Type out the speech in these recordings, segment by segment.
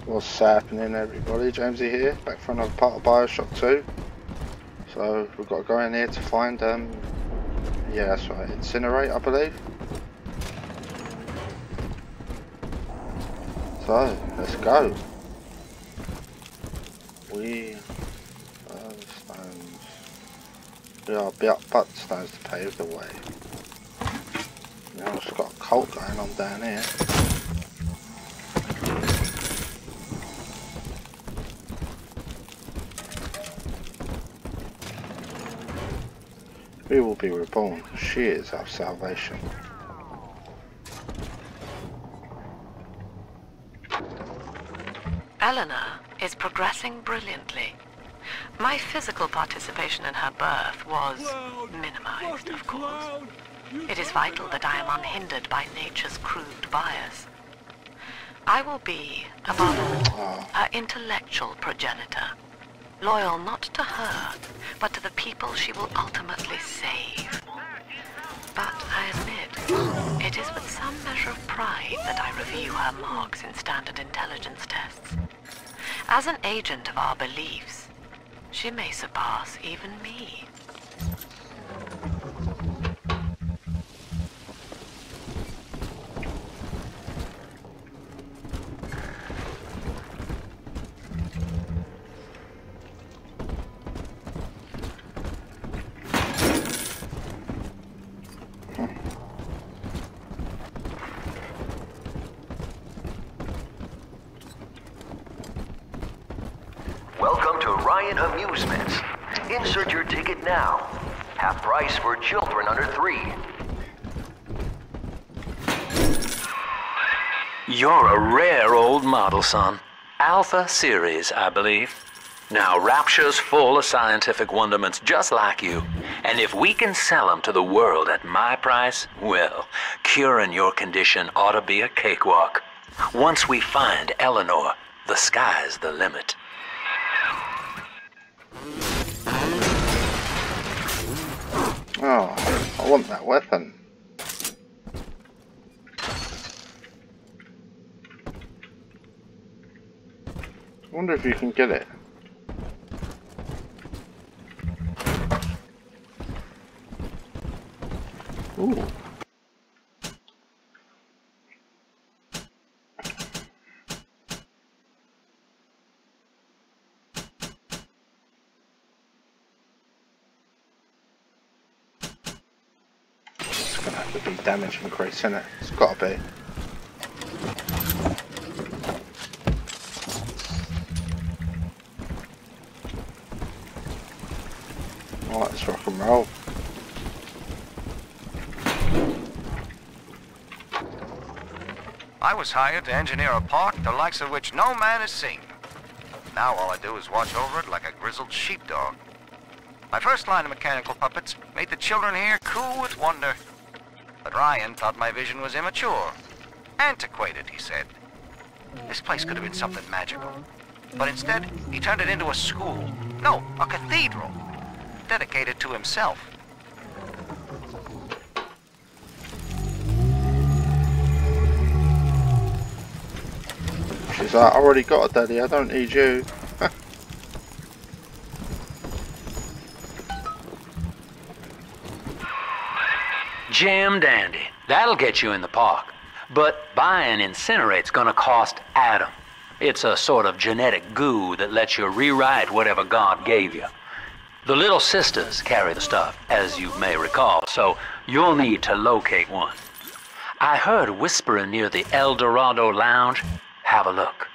What's happening, everybody? Jamesy here, back for another part of BioShock 2. So we've got to go in here to find yeah, that's right, incinerate, I believe. So let's go. We are butt stones to pave the way. Now I've just got a cult going on down here. We will be reborn. She is our salvation. Eleanor is progressing brilliantly. My physical participation in her birth was minimized, of course. It is vital that I am unhindered by nature's crude bias. I will be, above all, her intellectual progenitor. Loyal not to her, but to the people she will ultimately save. But I admit, it is with some measure of pride that I review her marks in standard intelligence tests. As an agent of our beliefs, she may surpass even me. Welcome to Ryan Amusements. Insert your ticket now. Half price for children under 3. You're a rare old model, son. Alpha series, I believe. Now, Rapture's full of scientific wonderments just like you. And if we can sell them to the world at my price, well, curing your condition ought to be a cakewalk. Once we find Eleanor, the sky's the limit. Oh, I want that weapon. I wonder if you can get it. Ooh. It's gonna have to be damage increase, isn't it? It's gotta be. Alright, let's rock and roll. I was hired to engineer a park the likes of which no man has seen. Now all I do is watch over it like a grizzled sheepdog. My first line of mechanical puppets made the children here cool with wonder. But Ryan thought my vision was immature. Antiquated, he said. This place could have been something magical. But instead, he turned it into a school. No, a cathedral. Dedicated to himself. She's like, I already got a daddy, I don't need you. Jam dandy. That'll get you in the park. But buying Incinerate's gonna cost Adam. It's a sort of genetic goo that lets you rewrite whatever God gave you. The little sisters carry the stuff, as you may recall, so you'll need to locate one. I heard whispering near the El Dorado Lounge. Have a look.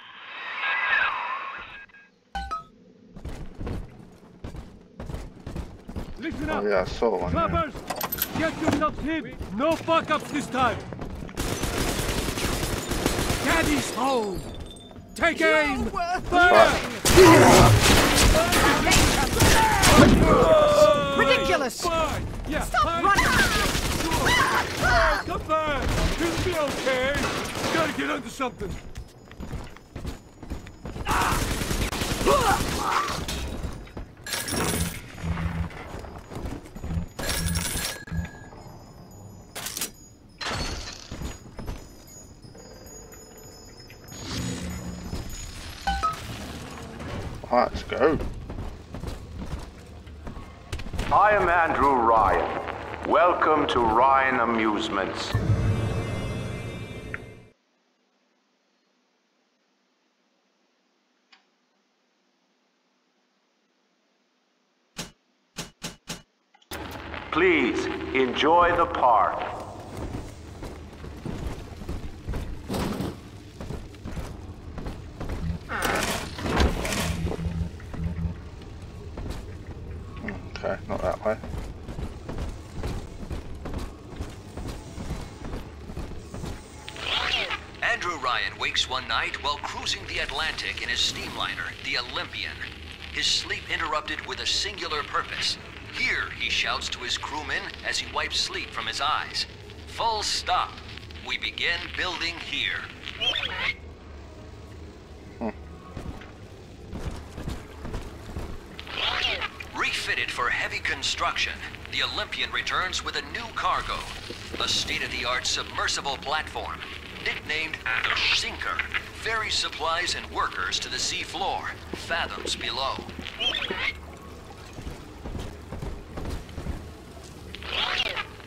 Listen up. Oh yeah, I saw one. Yeah. Clappers, get yourselves hid. No fuck-ups this time. Daddy's home. Take aim. Fire. Ridiculous! Yeah, Stop running! come back. You'll be okay. Gotta get under something. Alright, let's go. I am Andrew Ryan. Welcome to Ryan Amusements. Please, enjoy the park. Okay, not that way. Andrew Ryan wakes one night while cruising the Atlantic in his steamliner, the Olympian. His sleep interrupted with a singular purpose. Here, he shouts to his crewmen as he wipes sleep from his eyes. Full stop. We begin building here. Refitted for heavy construction, the Olympian returns with a new cargo. A state-of-the-art submersible platform, nicknamed the Sinker, ferries supplies and workers to the sea floor, fathoms below.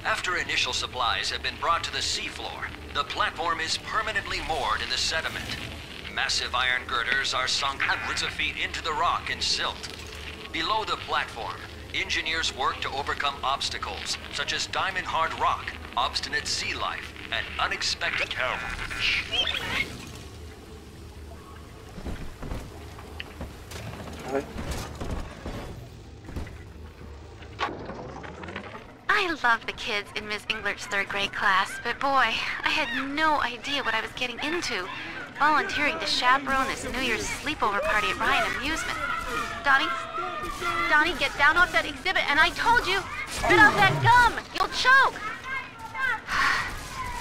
After initial supplies have been brought to the seafloor, the platform is permanently moored in the sediment. Massive iron girders are sunk hundreds of feet into the rock and silt. Below the platform, engineers work to overcome obstacles, such as diamond-hard rock, obstinate sea life, and unexpected peril. I love the kids in Miss Englert's third grade class, but boy, I had no idea what I was getting into. Volunteering to chaperone this New Year's sleepover party at Ryan Amusement. Donnie, get down off that exhibit, and I told you, spit out that gum! You'll choke!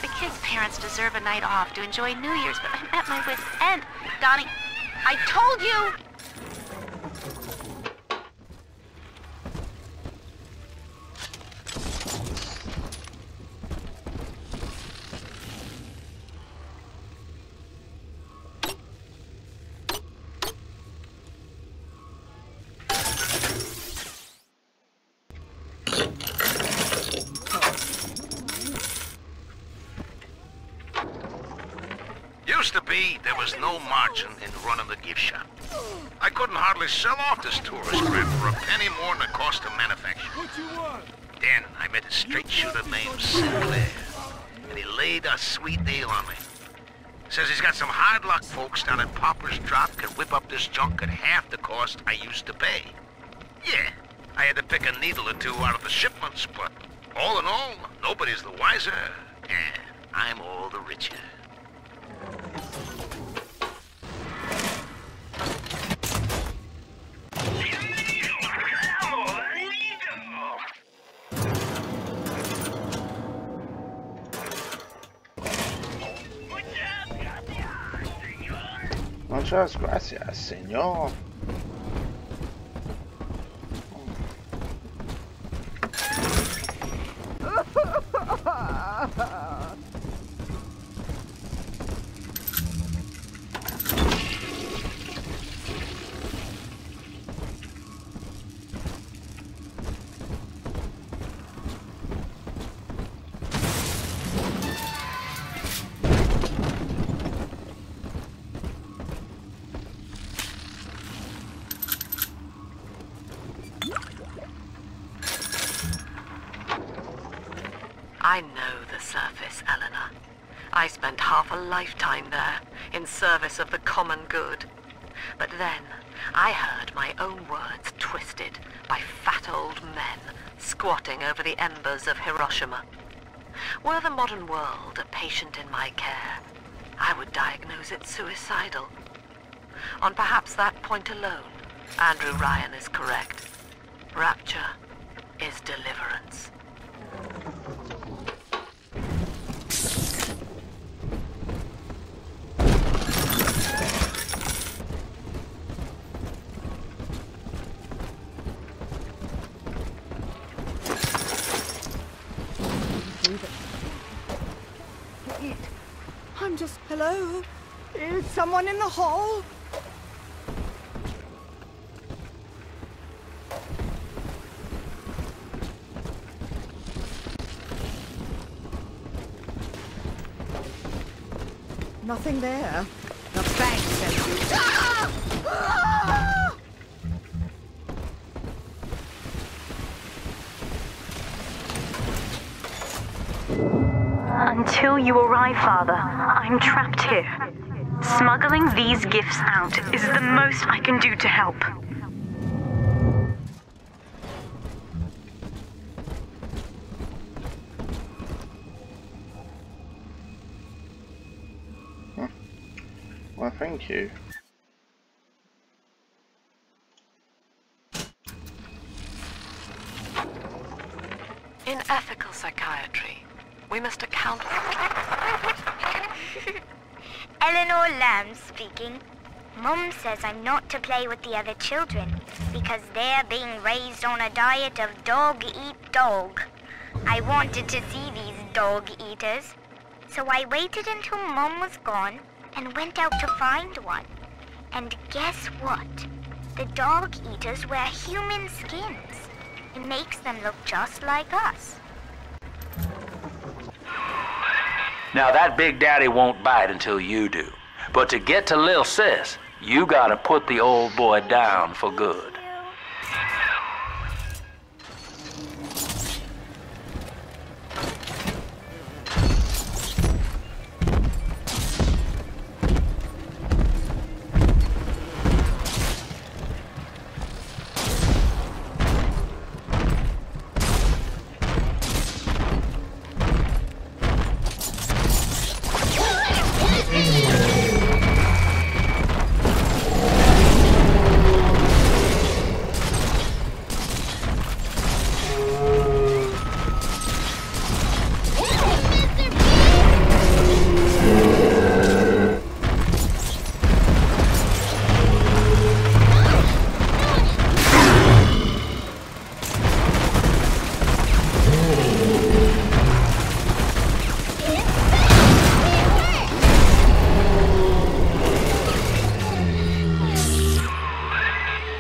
The kids' parents deserve a night off to enjoy New Year's, but I'm at my wit's end. Donnie, I told you! There was no margin in running the gift shop. I couldn't hardly sell off this tourist crap for a penny more than the cost of manufacture. Then I met a straight shooter named Sinclair, and he laid a sweet deal on me. Says he's got some hard luck folks down at Popper's Drop can whip up this junk at half the cost I used to pay. Yeah, I had to pick a needle or two out of the shipments, but all in all, nobody's the wiser, and I'm all the richer. Muchas gracias, señor. I know the surface, Eleanor. I spent half a lifetime there, in service of the common good. But then, I heard my own words twisted by fat old men squatting over the embers of Hiroshima. Were the modern world a patient in my care, I would diagnose it suicidal. On perhaps that point alone, Andrew Ryan is correct. Rapture is deliverance. I'm just... Hello? Is someone in the hall? Nothing there. The bank sent you. Ah! Ah! Until you arrive, Father, I'm trapped here. Smuggling these gifts out is the most I can do to help. Well, thank you. In ethical psychiatry, we must account for... Eleanor Lamb speaking. Mum says I'm not to play with the other children because they're being raised on a diet of dog-eat-dog. I wanted to see these dog-eaters, so I waited until Mum was gone and went out to find one. And guess what? The dog-eaters wear human skins. It makes them look just like us. Now that Big Daddy won't bite until you do. But to get to Lil Sis, you gotta put the old boy down for good.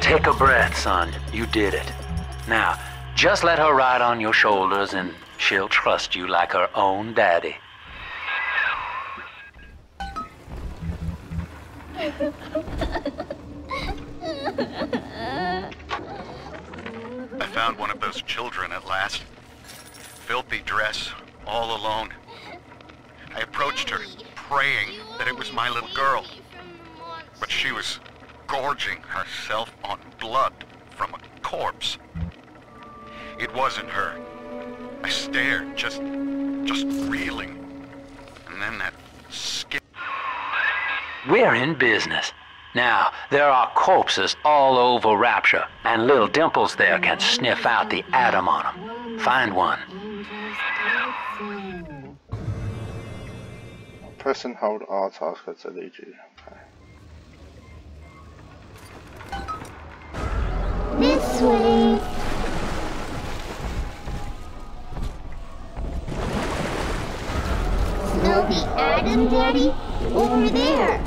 Take a breath, son. You did it. Now, just let her ride on your shoulders and she'll trust you like her own daddy. I found one of those children at last. Filthy dress, all alone. I approached her, praying that it was my little girl. But she was gorging herself on blood from a corpse. It wasn't her. I stared, just reeling. And then that skin... We're in business. Now, there are corpses all over Rapture, and little Dimples there can sniff out the atom on them. Find one. Press and hold R tasker to lead you. Okay. This way. Smell the atom, Daddy? Over there.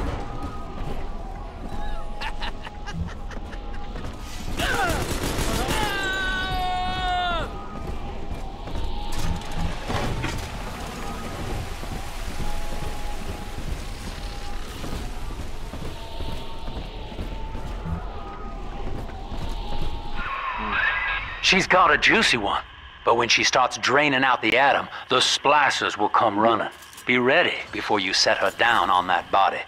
She's got a juicy one, but when she starts draining out the atom, the splicers will come running. Be ready before you set her down on that body.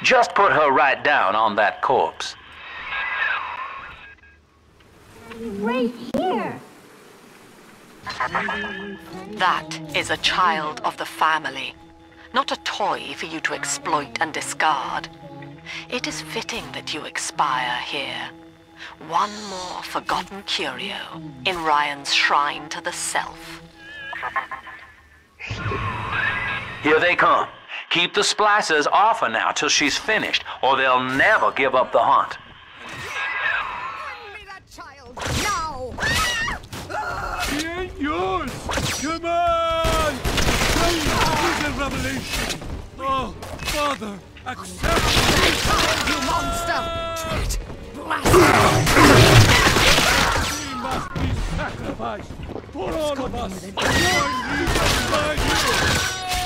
Just put her right down on that corpse. Right here. That is a child of the family, not a toy for you to exploit and discard. It is fitting that you expire here. One more forgotten curio in Ryan's shrine to the self. Here they come. Keep the splicers off her now till she's finished, or they'll never give up the hunt. He ain't yours! Come on! Here's a revelation! Oh, Father, accept me! You monster! He must be sacrificed for all of us! Join me beside you!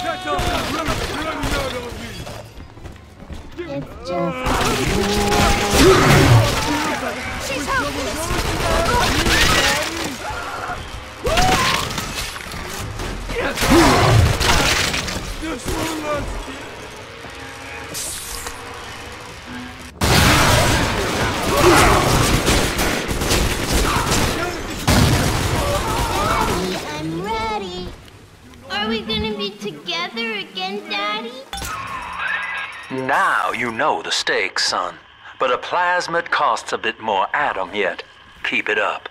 Get up and run out of me! It's just... She's helpless! This will last. I'm ready. Are we gonna be together again, Daddy? Now you know the stakes, son. But a plasmid costs a bit more atom yet. Keep it up.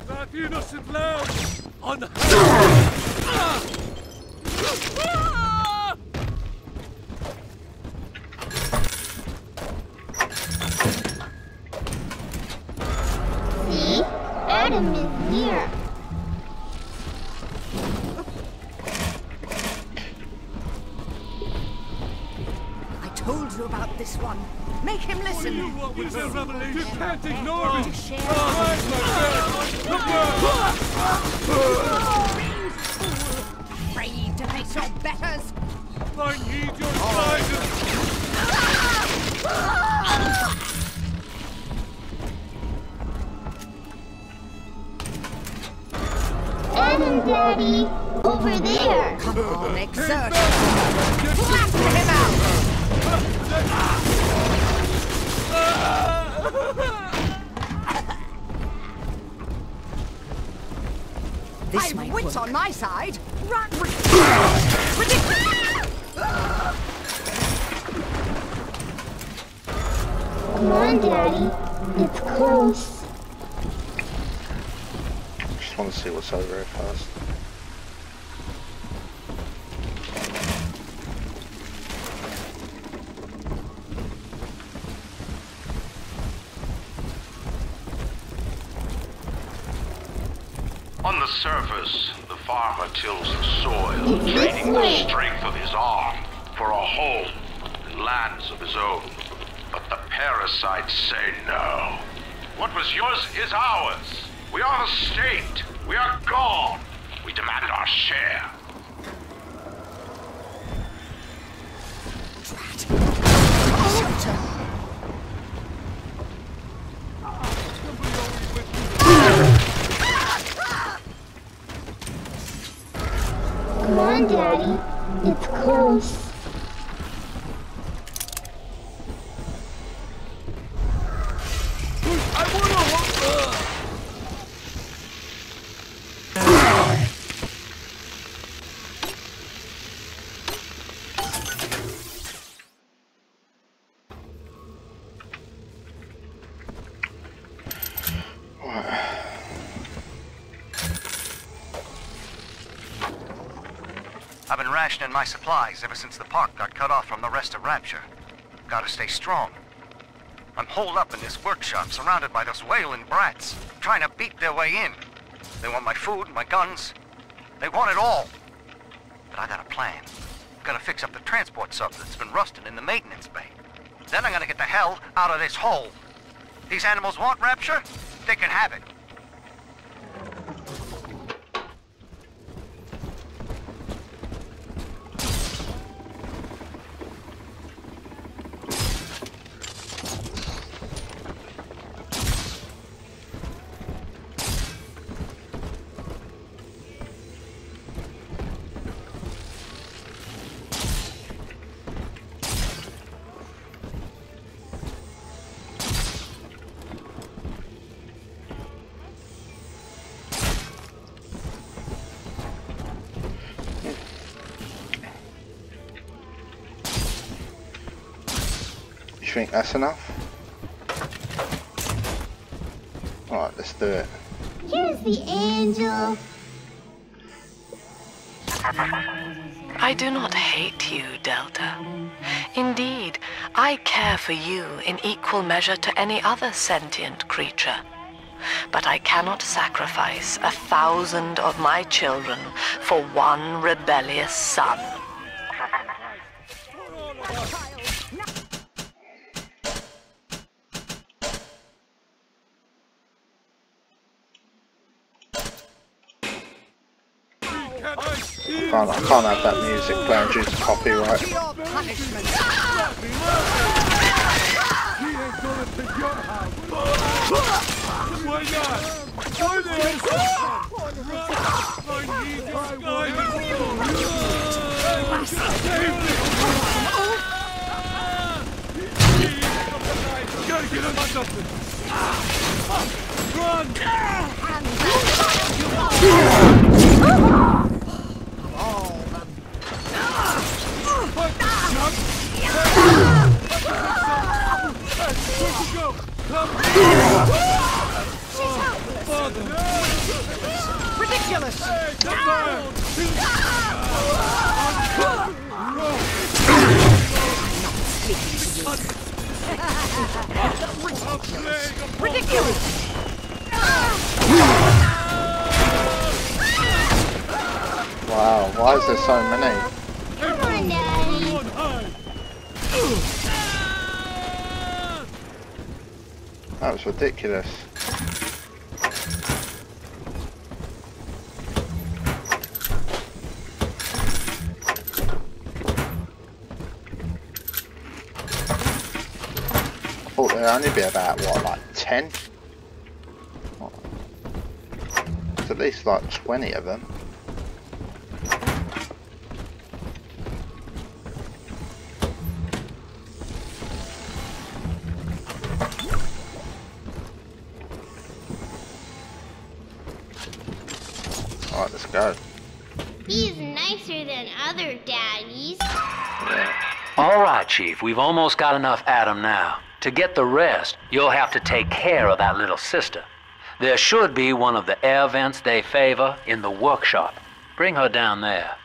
That innocent lamb! On See? Adam is here. I told you about this one. Make him listen. You can't ignore me! Afraid to face your betters. I need your guidance! Adam, Daddy, over there. Come on, exert. Flatten him out. This might wits on my side. Run. Come on, Daddy. It's close. Just want to see what's over here first. On the surface, the farmer tills the soil, trading the strength of his arm for a home and lands of his own. But the parasites say no. What was yours is ours. We are the state. We are gone. We demand our share. Come on, Daddy. It's close. I've been rationing my supplies ever since the park got cut off from the rest of Rapture. Gotta stay strong. I'm holed up in this workshop, surrounded by those whaling brats, trying to beat their way in. They want my food, my guns. They want it all. But I got a plan. Gotta fix up the transport sub that's been rusting in the maintenance bay. Then I'm gonna get the hell out of this hole. These animals want Rapture? They can have it. you think that's enough? Alright, let's do it. Here's the angel. I do not hate you, Delta. Indeed, I care for you in equal measure to any other sentient creature. But I cannot sacrifice 1,000 of my children for one rebellious son. I can't have that music playing due to copyright. Why not? Gotta get on something. Run! Ridiculous! Ridiculous! Wow, why is there so many? Come on, Daddy. That was ridiculous. I thought there'd only be about, what, like 10? There's at least like 20 of them. Alright, let's go. He's nicer than other daddies. Yeah. All right, Chief, we've almost got enough Adam now. To get the rest, you'll have to take care of that little sister. There should be one of the air vents they favor in the workshop. Bring her down there.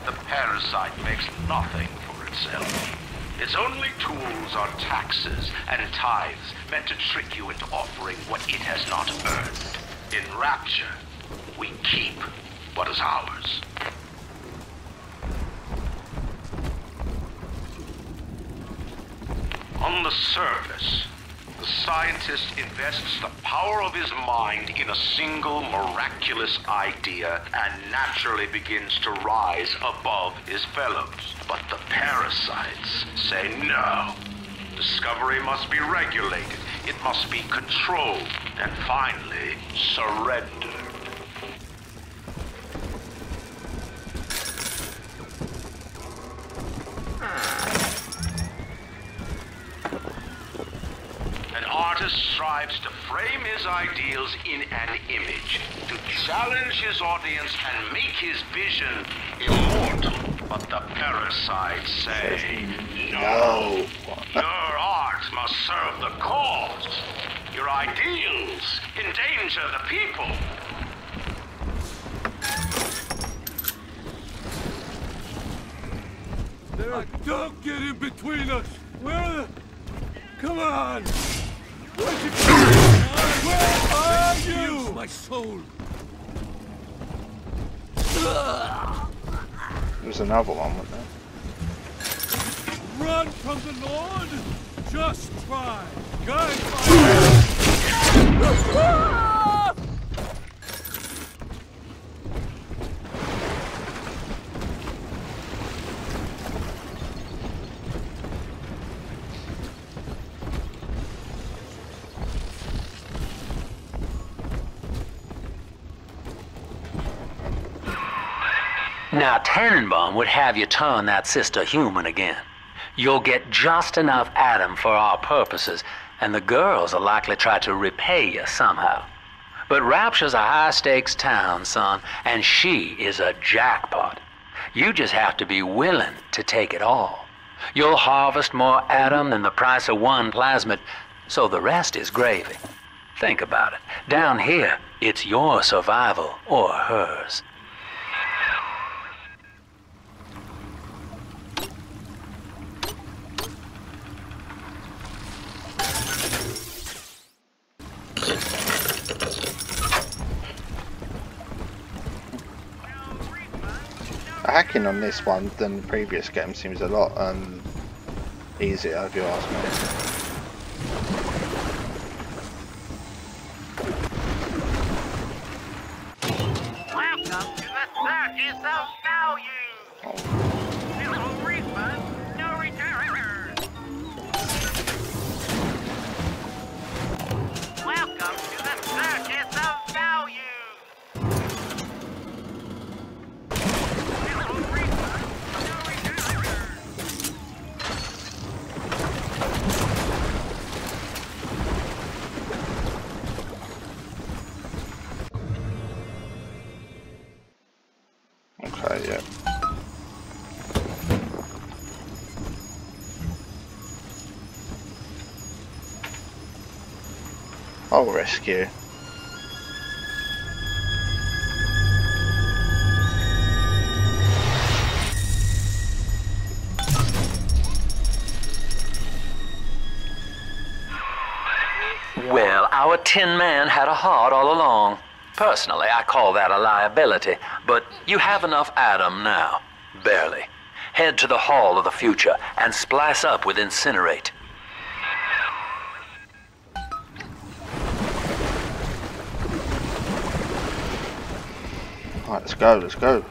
The parasite makes nothing for itself. Its only tools are taxes and tithes meant to trick you into offering what it has not earned. In Rapture, we keep what is ours. On the surface, the scientist invests the power of his mind in a single miraculous idea and naturally begins to rise above his fellows. But the parasites say no. Discovery must be regulated, it must be controlled, and finally, surrendered. An artist strives to frame his ideals in an image, to challenge his audience and make his vision immortal. But the parasites say, no. Your art must serve the cause. Your ideals endanger the people. Don't get in between us! Where are the... Come on! Where are you? My soul! There's another one, wasn't there? Run from the Lord? Just try! Guide Now, Tannenbaum would have you turn that sister human again. You'll get just enough Adam for our purposes, and the girls will likely try to repay you somehow. But Rapture's a high-stakes town, son, and she is a jackpot. You just have to be willing to take it all. You'll harvest more Adam than the price of one plasmid, so the rest is gravy. Think about it. Down here, it's your survival or hers. Hacking on this one than the previous game seems a lot easier, if you ask me. Welcome to the circus of value. No refund, no return. Welcome to the circus of value. Okay, yeah. I'll rescue. Well, our Tin Man had a heart all along. Personally, I call that a liability, but you have enough Adam now. Barely. Head to the Hall of the Future and splice up with Incinerate. Alright, let's go, let's go.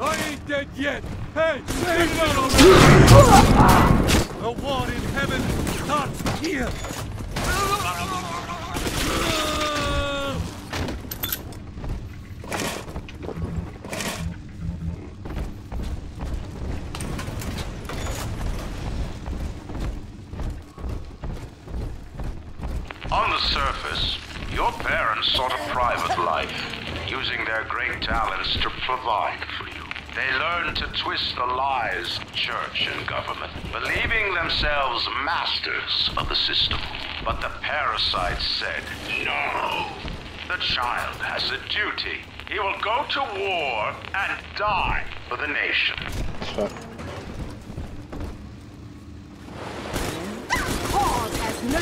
I ain't dead yet. Hey, save it already! The war in heaven starts here. On the surface, your parents sought a private life, using their great talents to provide for you. They learned to twist the lies of church and government, believing themselves masters of the system. But the parasite said, no. The child has a duty. He will go to war and die for the nation. Cause has no...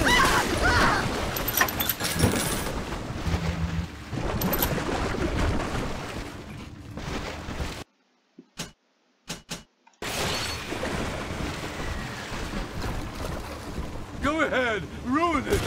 Go ahead, ruin it!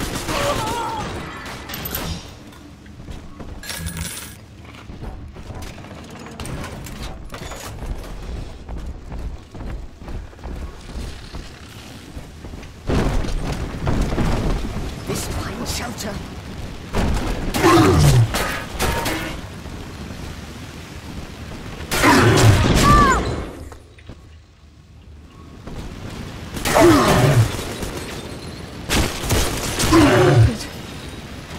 This finds shelter.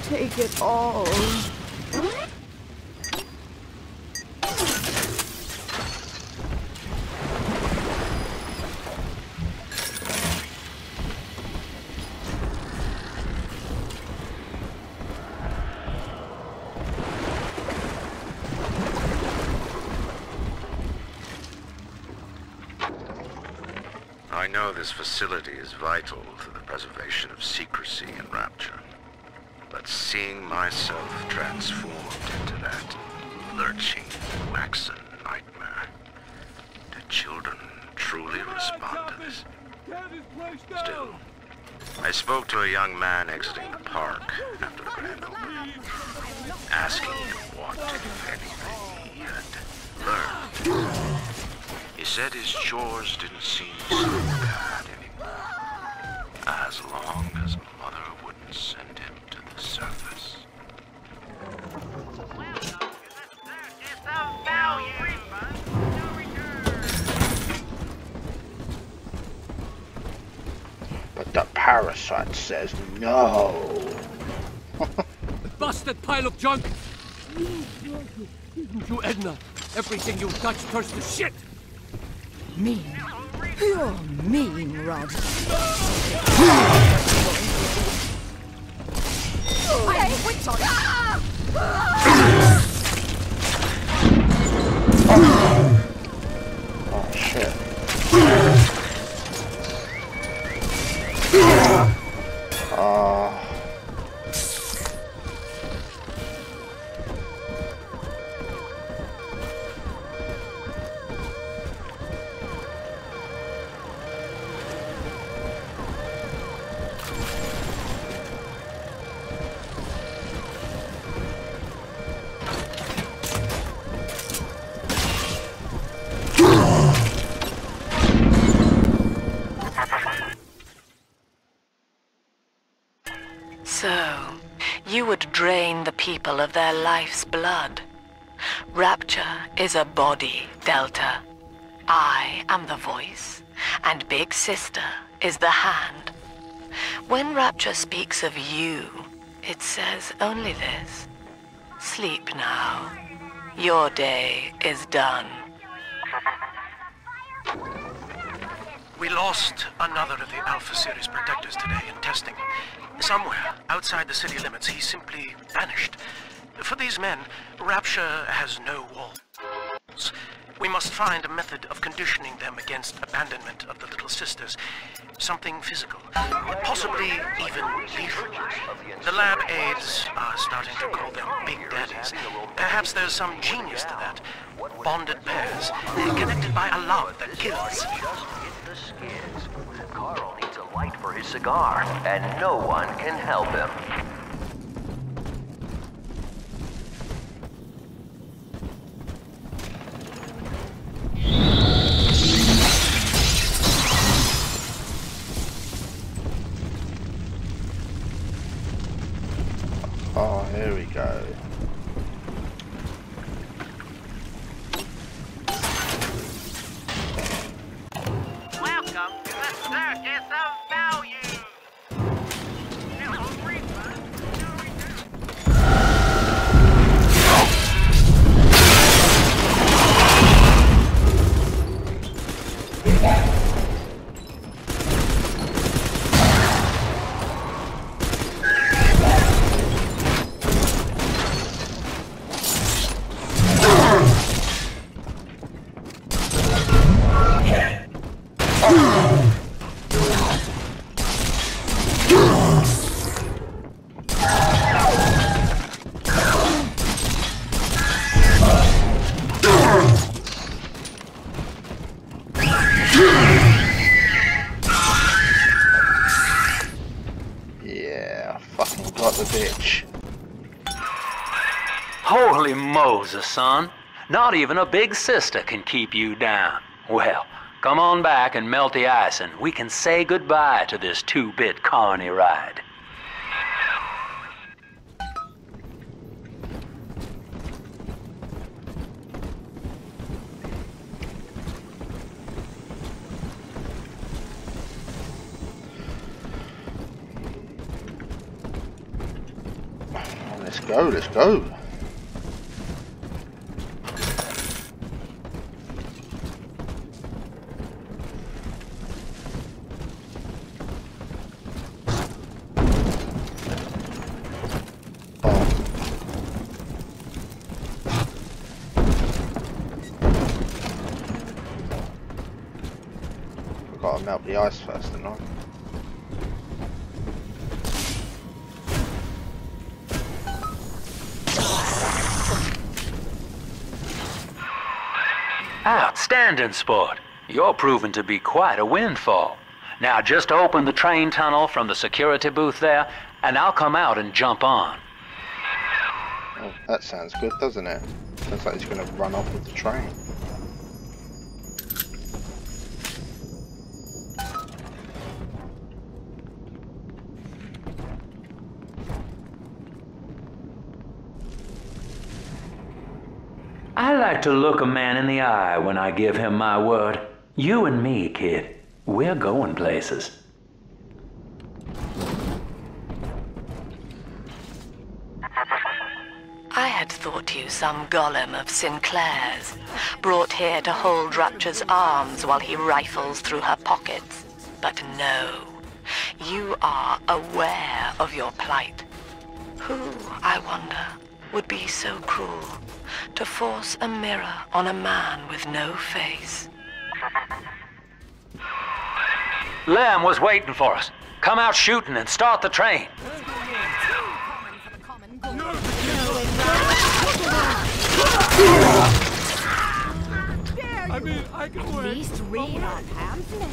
Take it all. I know this facility is vital to the preservation of secrecy and Rapture. But seeing myself transformed into that lurching, waxen nightmare, do children truly respond to this? Still, I spoke to a young man exiting the park after the grand opening, asking him what, if anything, he had learned. He said his chores didn't seem so bad anymore, as long as Mother wouldn't send him to the surface. But the parasite says no. The bastard pile of junk! Didn't you, Edna? Everything you touch turns to shit! Mean. You're mean, Rod. Hey, wait on Oh shit. So, you would drain the people of their life's blood. Rapture is a body, Delta. I am the voice, and Big Sister is the hand. When Rapture speaks of you, it says only this. Sleep now. Your day is done. We lost another of the Alpha Series protectors today in testing. Somewhere outside the city limits, he simply vanished. For these men, Rapture has no walls. We must find a method of conditioning them against abandonment of the Little Sisters. Something physical, possibly even lethal. The lab aides are starting to call them Big Daddies. Perhaps there's some genius to that. Bonded pairs, connected by a love that kills. Carl needs a light for his cigar, and no one can help him. Oh, here we go. Welcome to the Circus of Value! Holy Moses, son. Not even a big sister can keep you down. Well, come on back and melt the ice and we can say goodbye to this 2-bit carny ride. Let's go, let's go. Gotta melt the ice first, don't I? Outstanding sport. You're proving to be quite a windfall. Now just open the train tunnel from the security booth there, and I'll come out and jump on. Oh, that sounds good, doesn't it? Sounds like he's going to run off with the train. I like to look a man in the eye when I give him my word. You and me, kid, we're going places. I had thought you some golem of Sinclair's, brought here to hold Rupture's arms while he rifles through her pockets. But no, you are aware of your plight. Who, I wonder, would be so cruel to force a mirror on a man with no face? Lamb was waiting for us. Come out shooting and start the train. I mean, I can At wait. least read our pamphlet.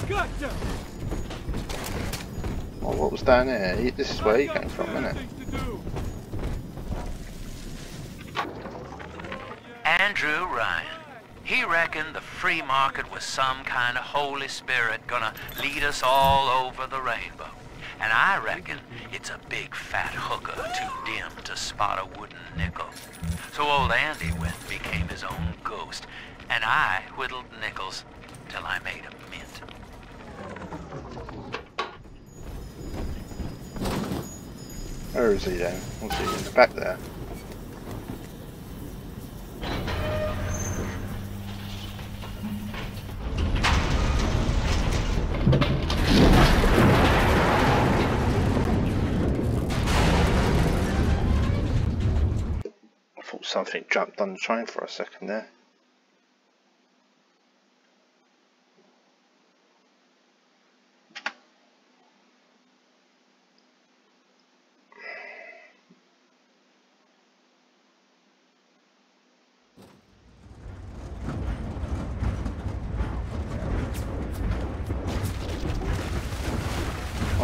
Gotcha. Oh, what was down there? This is where he came from, isn't it? Andrew Ryan. He reckoned the free market was some kind of Holy Spirit gonna lead us all over the rainbow. And I reckon it's a big fat hooker too dim to spot a wooden nickel. So old Andy went and became his own ghost, and I whittled nickels till I made a mint. Where is he then? What's he in the back there? I thought something jumped on the train for a second there.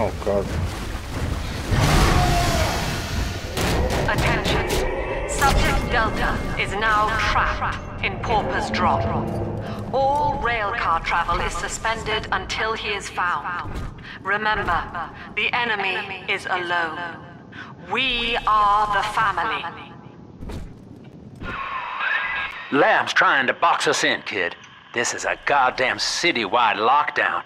Oh god. Attention. Subject Delta is now trapped in Pauper's Drop. All railcar travel is suspended until he is found. Remember, the enemy is alone. We are the family. Lamb's trying to box us in, kid. This is a goddamn citywide lockdown.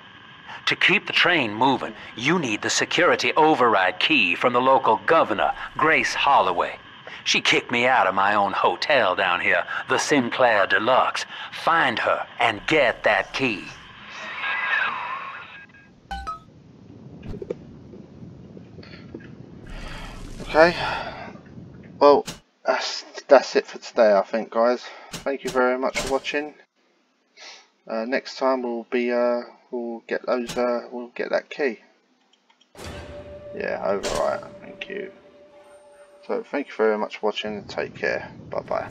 To keep the train moving, you need the security override key from the local governor, Grace Holloway. She kicked me out of my own hotel down here, the Sinclair Deluxe. Find her and get that key. Okay. Well, that's it for today, I think, guys. Thank you very much for watching. Next time we'll get that key. Yeah, override. Thank you. So thank you very much for watching and take care. Bye bye.